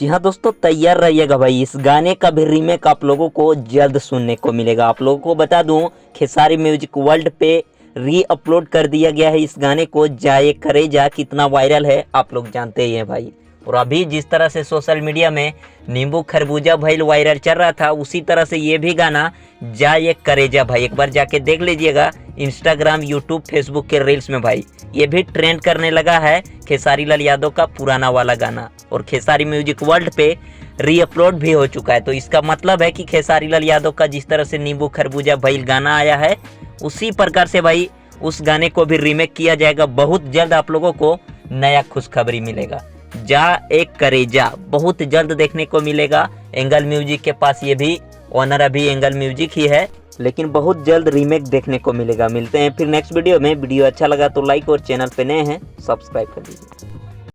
जी हाँ दोस्तों, तैयार रहिएगा भाई, इस गाने का भी रीमेक आप लोगों को जल्द सुनने को मिलेगा। आप लोगों को बता दूं, खेसारी म्यूजिक वर्ल्ड पे री अपलोड कर दिया गया है इस गाने को। जाए करे जा कितना वायरल है आप लोग जानते ही हैं भाई। और अभी जिस तरह से सोशल मीडिया में नींबू खरबूजा भाई वायरल चल रहा था, उसी तरह से ये भी गाना जाए करे जा भाई एक बार जाके देख लीजिएगा इंस्टाग्राम, यूट्यूब, फेसबुक के रील्स में भाई। ये भी ट्रेंड करने लगा है खेसारी लाल यादव का पुराना वाला गाना, और खेसारी म्यूजिक वर्ल्ड पे री अपलोड भी हो चुका है। तो इसका मतलब है कि खेसारी लाल यादव का जिस तरह से नींबू खरबूजा भाई गाना आया है, उसी प्रकार से भाई उस गाने को भी रीमेक किया जाएगा। बहुत जल्द आप लोगों को नया खुशखबरी मिलेगा। जा एक करेजा बहुत जल्द देखने को मिलेगा एंगल म्यूजिक के पास। ये भी ऑनर अभी एंगल म्यूजिक ही है, लेकिन बहुत जल्द रीमेक देखने को मिलेगा। मिलते हैं फिर नेक्स्ट वीडियो में। वीडियो अच्छा लगा तो लाइक और चैनल पे नए हैं सब्सक्राइब कर दीजिए।